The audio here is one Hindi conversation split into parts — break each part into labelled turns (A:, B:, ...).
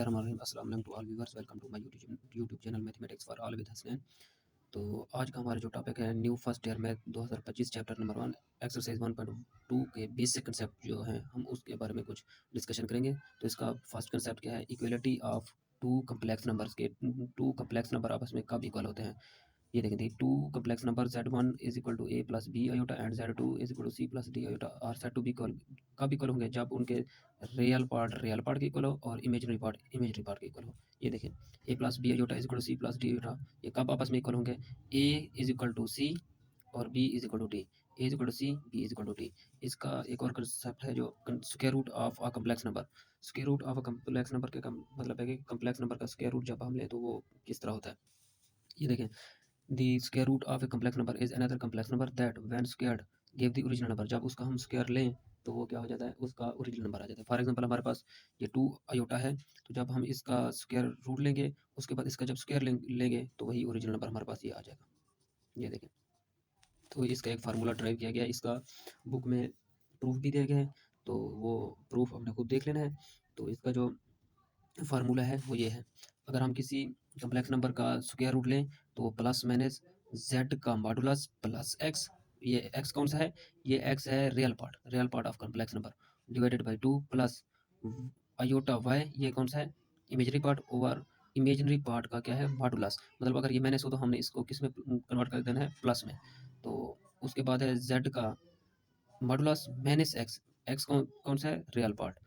A: अस्सलाम वालेकुम to all viewers, welcome to my YouTube channel mathematics for all with Hasnain. तो आज का हमारा जो टॉपिक है new first year math 2025 chapter number 1 exercise 1.2 के बेसिक कंसेप्ट जो हैं हम उसके बारे में कुछ डिस्कशन करेंगे। तो इसका फर्स्ट कंसेप्ट क्या है, equality of two complex numbers के टू कम्प्लेक्स नंबर आपस में कब इक्वल होते हैं। ये देखें थी two complex number z1 is equal to a plus B iota and z2 is equal to c plus d iota are set to be equal कब इक्वल होंगे, जब उनके रियल पार्ट के इक्वल हो और इमेजनरी पार्ट के इक्वल हो। ये देखें a plus B iota is equal to c plus D iota, ये कब आपस में इक्वल होंगे, a is equal to C और b is equal to D, a is equal to C b is equal to D. इसका एक और कंसेप्ट है जो square root of a complex number. Square root of a complex number के मतलब है कि कम्प्लेक्स नंबर का स्क्वायर रूट जब हम लें तो वो किस तरह होता है। ये देखें the square root of a complex number is another complex number that when squared give the original number। जब उसका हम स्क्वायर लें तो वो क्या हो जाता है, उसका ओरिजिनल नंबर आ जाता है। फॉर एग्जांपल हमारे पास ये 2 आयोटा है, तो जब हम इसका स्क्वायर रूट लेंगे उसके बाद इसका जब स्क्वायर लेंगे तो वही ओरिजिनल नंबर हमारे पास ये आ जाएगा। ये देखें, तो इसका एक फार्मूला ड्राइव किया गया है, इसका बुक में प्रूफ भी दिया गया है, तो वो प्रूफ अपने खुद देख लेना है। तो इसका जो फार्मूला है वो ये है, अगर हम किसी कम्प्लेक्स नंबर का स्क्वायर रूट लें तो वो प्लस माइनस जेड का मॉडुलस प्लस एक्स, ये एक्स कौन सा है, ये एक्स है real part of complex number, divided by 2 plus iota Y, ये कौन सा है, imagery part, over imaginary part का क्या है मॉडुलस, मतलब अगर ये माइनस हो तो हमने इसको किस में कन्वर्ट कर देना है, प्लस में। तो उसके बाद है जेड का मॉडुलस माइनस एक्स, एक्स कौन कौन सा है, रियल पार्ट,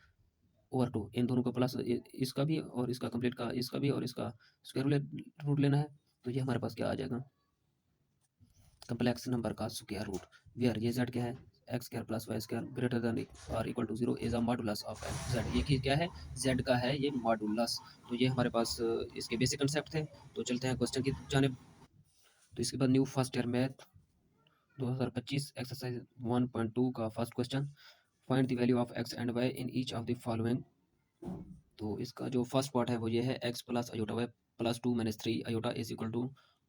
A: ओवर 2, इन दोनों को प्लस इसका भी और इसका कंप्लीट का इसका भी और इसका स्क्वायर रूट लेना है। तो ये हमारे पास क्या आ जाएगा, कम्प्लेक्स नंबर का स्क्वायर रूट, वेयर ये जेड क्या है, X square plus Y square greater than और equal to 0 is a modulus of Z. ये क्या है, जेड का है ये मॉडुलस। तो ये हमारे पास इसके बेसिक कंसेप्ट थे। तो चलते हैं क्वेश्चन की जानिब। तो इसके बाद new first year math 2025 exercise 1.2 का first question, find the value of X and Y in each of the following. तो इसका जो फर्स्ट पार्ट है वो ये है, x plus iota Y plus 2 minus 3 iota is equal to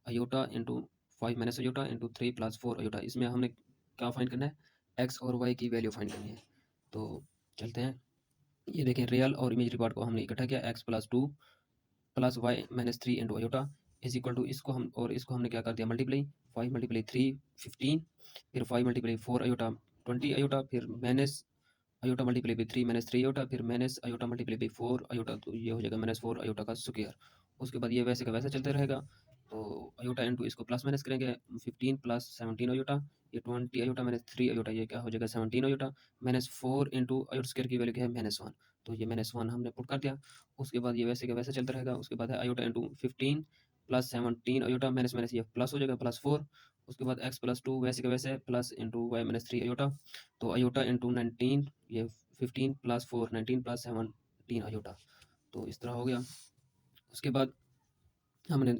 A: iota into 5 minus iota into 3 plus 4 iota. इसमें हमने क्या फाइंड करना है, एक्स और वाई की वैल्यू फाइंड करनी है। तो चलते हैं, ये देखें रियल और इमेजरी पार्ट को हमने इकट्ठा किया, X plus 2 plus Y minus 3 into iota is equal to, इसको हम और इसको हमने क्या कर दिया मल्टीप्लाई, 5 मल्टीप्लाई 3 15, फिर 5 मल्टीप्लाई 4 अयोटा 20 अयोटा, फिर minus iota multiply by 3 minus 3 iota, फिर minus iota multiply by 4 iota, तो ये हो जाएगा माइनस 4 अयोटा का स्क्वायर। उसके बाद ये वैसे का वैसे चलते रहेगा। तो अयोटा इंटू इसको प्लस माइनस करेंगे, 15 प्लस 17 अयोटा, ये 20 अयोटा माइनस 3 अयोटा, ये क्या हो जाएगा 17 iota, minus 4 into iota square की वैल्यू क्या है -1, तो ये -1 हमने पुट कर दिया। उसके बाद ये वैसे का वैसे चलता रहेगा। उसके बाद है iota into 15 plus 17 iota minus minus ये प्लस हो जाएगा +4। उसके बाद एक्स प्लस 2 वैसे का वैसे plus into Y minus 3 iota, तो अयोटा इंटू 19, ये 15 प्लस 4 19 प्लस 17 अयोटा, तो इस तरह हो गया। उसके बाद हमने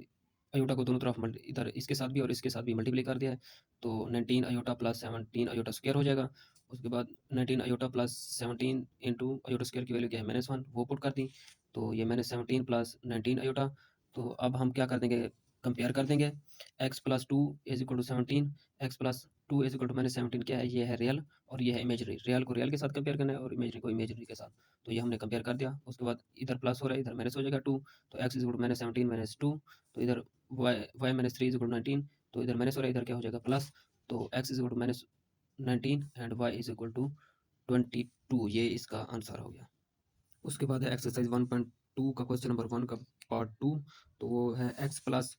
A: अयोटा को दोनों तरफ इधर इसके साथ भी और इसके साथ भी मल्टीप्लाई कर दिया है, तो 19 अयोटा प्लस 17 अयोटा स्क्वायर हो जाएगा। उसके बाद 19 iota plus 17 into iota square की वैल्यू क्या है -1, वो पुट कर दी, तो ये -17 प्लस 19 अयोटा। तो अब हम क्या कर देंगे, कंपेयर कर देंगे, X plus 2 is equal to 17, X plus 2 is equal to -17 क्या है, ये है रियल और ये है इमेजरी, रियल को रियल के साथ कंपेयर करना है और इमेजरी को इमेजरी के साथ। तो ये हमने कंपेयर कर दिया। उसके बाद इधर प्लस हो रहा है इधर माइनस हो जाएगा 2, तो एक्स इज इक्वल टू -17 -2, तो इधर Y minus 3 is equal to 19, तो इधर माइनस हो रहा है इधर क्या हो जाएगा प्लस, तो x is equal to -19 and y is equal to 22, ये इसका आंसर हो गया। उसके बाद है एक्सरसाइज 1.2 का क्वेश्चन नंबर 1 का पार्ट 2, तो वो है x plus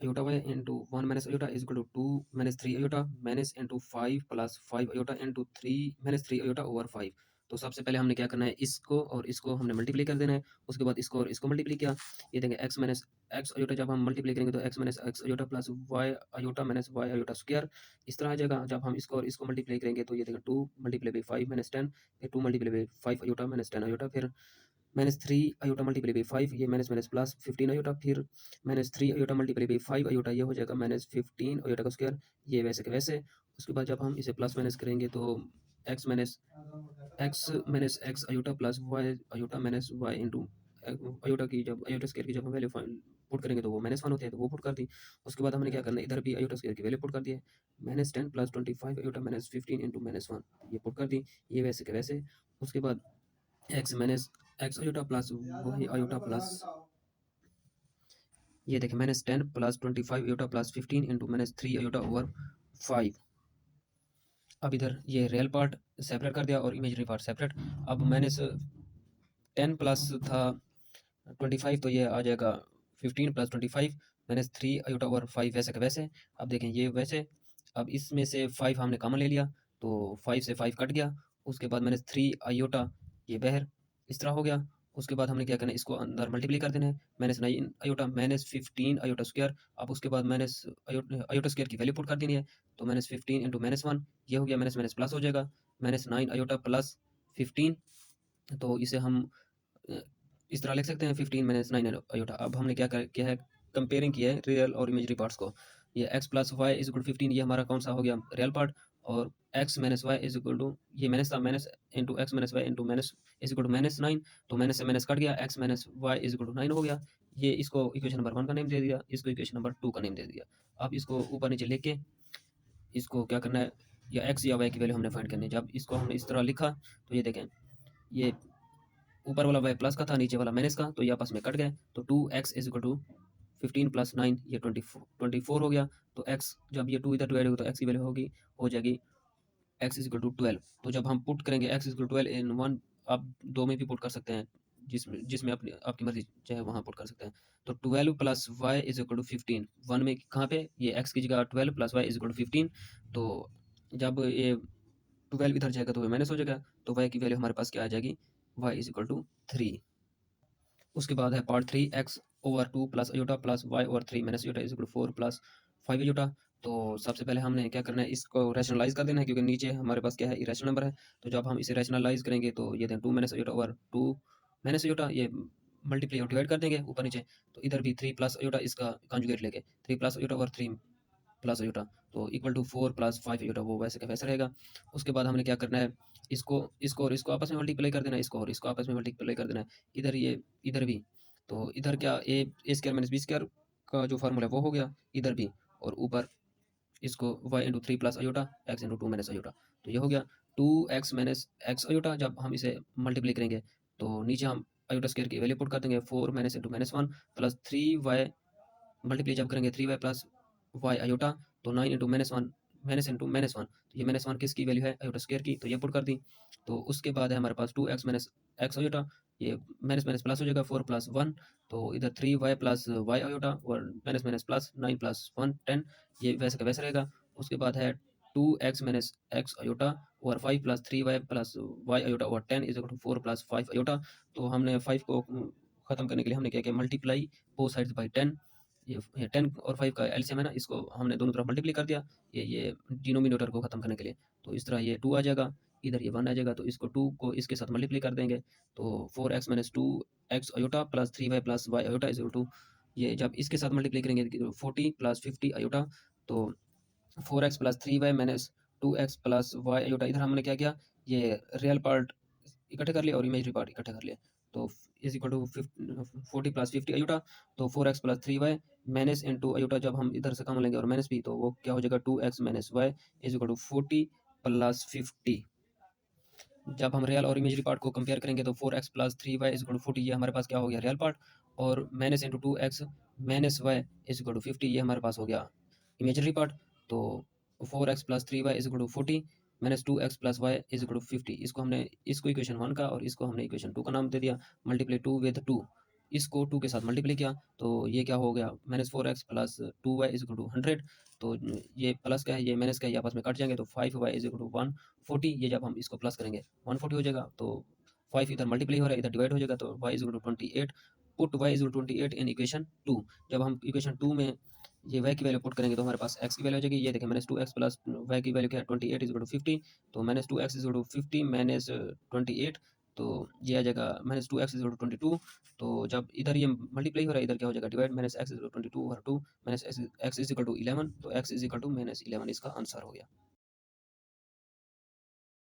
A: iota y into 1 minus iota is equal to 2 minus 3 iota minus into 5 plus 5 iota into 3 minus 3 iota over 5। तो सबसे पहले हमने क्या करना है, इसको और इसको हमने मल्टीप्लाई कर देना है। उसके बाद इसको और इसको मल्टीप्लाई किया, ये देंगे एक्स माइनस एक्स अयोटा, जब हम मल्टीप्लाई करेंगे तो x minus x iota plus y iota minus y iota square, इस तरह आ जाएगा। जब हम इसको और इसको मल्टीप्लाई करेंगे तो ये देखें 2 मल्टीप्लाई बाई 5 माइनस 10, फिर 2 multiply by 5 iota minus 10 iota, फिर -3 अयोटा मल्टीप्लाई बाई 5, ये माइनस माइनस प्लस 15 अयोटा, फिर -3 अयोटा मल्टीप्लाई बाई 5 अयोटा, ये हो जाएगा -15 अयोटा का स्क्वायर, ये वैसे के वैसे। उसके बाद जब हम इसे प्लस माइनस करेंगे तो x minus x iota plus y iota minus y into iota की, जब अयोटा स्क्वायर की जब हम वैल्यू पुट करेंगे तो वो -1 होती है, तो वो पुट कर दी। उसके बाद हमने क्या करना है, इधर भी अयोटा स्क्वायर की वैल्यू पुट कर दी है, -10 प्लस 25 अयोटा -15 इंटू -1, ये पुट कर दी, ये वैसे के वैसे। उसके बाद x minus x iota plus वही आयोटा प्लस ये देखें minus 10 plus 25 iota plus 15 into minus 3 iota over 5। अब इधर ये रियल पार्ट सेपरेट कर दिया और इमेजरी पार्ट सेपरेट। अब माइनस 10 प्लस था 25 तो ये आ जाएगा 15 प्लस 25 माइनस 3 आयोटा ओवर 5 वैसे का वैसे। अब देखें ये वैसे। अब इसमें से 5 हमने कॉमन ले लिया तो 5 से 5 कट गया। उसके बाद माइनस 3 आयोटा ये बाहर इस तरह हो गया। उसके बाद हमने क्या करना है, इसको अंदर मल्टीप्लाई कर देना है। Minus 9 iota minus 15 iota square. अब उसके बाद माइनस आयोटा स्क्वायर की वैल्यू पुट कर देनी है। तो माइनस 15 इंटू माइनस 1 ये हो गया, माइनस माइनस प्लस हो जाएगा। माइनस 9 आयोटा प्लस 15 तो इसे हम इस तरह लिख सकते हैं 15 माइनस 9 आयोटा। अब हमने किया है कंपेयरिंग किया है रियल और इमेजरी पार्ट्स को। ये x plus y is equal 15 ये हमारा कौन सा हो गया रियल पार्ट, और x minus y is equal to ये माइनस था minus into x minus y into minus is equal to minus 9। तो माइनस से माइनस कट गया, x minus y is equal to 9 हो गया। ये इसको इक्वेशन नंबर 1 का नेम दे दिया, इसको इक्वेशन नंबर 2 का नेम दे दिया। अब इसको ऊपर नीचे लेके इसको क्या करना है, या x या y की वैल्यू हमने फाइंड करनी है। जब इसको हमने इस तरह लिखा तो ये देखें ये ऊपर वाला y प्लस का था, नीचे वाला माइनस का, तो ये आपस में कट गए। तो 2x is equal to 15 plus 9 ये 24 हो गया। तो x जब ये 2 इधर डिवाइड होगा तो x की वैल्यू हो जाएगी x इज इक्वल टू 12। तो जब हम पुट करेंगे x इज इक्वल टू 12 इन 1, आप दो में भी पुट कर सकते हैं, जिसमें जिसमें अपनी आपकी मर्जी चाहे वहाँ पुट कर सकते हैं। तो 12 plus y is equal to 15 1 में कहाँ पे ये x की जगह 12 plus y is equal to 15। तो जब ये 12 इधर जाएगा तो ये माइनस हो जाएगा। तो y की वैल्यू हमारे पास क्या आ जाएगी, y इज इक्वल टू 3। उसके बाद है part 3 x over 2 plus iota plus y over 3 minus iota is equal to 4 plus 5 iota. तो सबसे पहले हमने क्या करना है, इसको रैशनलाइज कर देना है, क्योंकि नीचे हमारे पास क्या है इरेशनल नंबर है। तो जब हम इसे रैशनलाइज करेंगे तो ये दें 2 minus iota over 2 minus iota ये मल्टीप्लाई और डिवाइड कर देंगे ऊपर नीचे। तो इधर भी 3 प्लस अयोटा इसका कॉन्जुगेट लेके 3 plus iota over 3 plus iota तो इक्वल टू 4 प्लस 5 अयोटा, वो वैसे का वैसे रहेगा। उसके बाद हमने क्या करना है, इसको इसको और इसको आपस में मल्टीप्लाई कर देना है, इसको और इसको आपस में मल्टीप्लाई कर देना है। इधर ये इधर भी, तो इधर क्या ए स्क्वायर माइनस बी स्क्वायर का जो फार्मूला है वो हो गया इधर भी, और ऊपर इसको y into 3 plus iota x into 2 minus iota. तो ये हो गया 2x माइनस एक्स अयोटा। जब हम इसे मल्टीप्लाई करेंगे तो नीचे हम अयोटा स्क्वायर की वैल्यू पुट कर देंगे 4 minus into minus 1 plus 3y multiply जब करेंगे 3y प्लस वाई अयोटा। तो 9 into minus 1 minus into minus 1, तो ये माइनस 1 किसकी वैल्यू है अयोटा स्क्वायर की, तो ये पुट कर दी। तो उसके बाद है हमारे पास 2x माइनस एक्स अयोटा, ये माइनस माइनस प्लस हो जाएगा 4 प्लस 1। तो इधर 3y प्लस वाई अयोटा और माइनस माइनस प्लस 9 प्लस 1 10, ये वैसे का वैसे रहेगा। उसके बाद है 2x माइनस एक्स अयोटा और 5 plus 3y plus y iota और 10 is equal to 4 plus 5 iota. तो हमने 5 को खत्म करने के लिए हमने क्या किया, मल्टीप्लाई बोथ साइड्स बाई 10। ये 10 और 5 का एलसीएम है ना, इसको हमने दोनों तरफ मल्टीप्लाई कर दिया ये डिनोमिनेटर को खत्म करने के लिए। तो इस तरह ये 2 आ जाएगा, इधर ये 1 आ जाएगा, तो इसको 2 को इसके साथ मल्टीप्लाई कर देंगे। तो 4x minus 2x iota plus 3y plus y iota is equal to, ये जब इसके साथ मल्टीप्लाई करेंगे 40 प्लस 50 अयोटा। तो 4x plus 3y minus 2x plus y iota. इधर हमने क्या किया, ये रियल पार्ट इकट्ठे कर लिया और इमेजरी पार्ट इकट्ठे कर लिया। तो is equal to 40 plus 50 iota. तो 4x plus 3y minus into aorta, जब हम इधर से कम लेंगे और माइनस भी, तो वो क्या हो जाएगा 2x minus y is equal to 40 plus 50। जब हम रियल और इमेजरी पार्ट को कंपेयर करेंगे तो 4x plus 3y is equal to 40 ये हमारे पास क्या हो गया रियल पार्ट, और minus into 2x minus y is equal to 50 ये हमारे पास हो गया इमेजरी पार्ट। तो 4x plus 3y is equal to 40 minus 2x plus y is equal to 50। इसको हमने इसको इक्वेशन 1 का और इसको हमने इक्वेशन 2 का नाम दे दिया। मल्टीप्लाई 2 विद 2, इसको 2 के साथ मल्टीप्लाई किया तो ये क्या हो गया minus 4x plus 2y is equal to 100। तो ये प्लस का है ये माइनस का है, ये आपस में कट जाएंगे। तो 5y इज इक्वल टू 140, ये जब हम इसको प्लस करेंगे 140 हो जाएगा। तो 5 इधर मल्टीप्लाई हो रहा है, इधर डिवाइड हो जाएगा, तो y is equal to 28। Put y is equal to 28 in equation 2। जब हम इक्वेशन 2 में ये y की वैल्यू पुट करेंगे तो हमारे पास x की वैल्यू हो जाएगी, ये देखिए माइनस 2x प्लस y की वैल्यू क्या है 28 इज इक्वल टू 50। तो minus 2x is equal to 50 minus 28, तो ये आ जाएगा minus 2x is equal to 22। तो जब इधर ये मल्टीप्लाई हो रहा है इधर क्या हो जाएगा divide, minus x is equal to 22 over 2 minus x is equal to 11। तो x is equal to minus 11 इसका आंसर हो गया।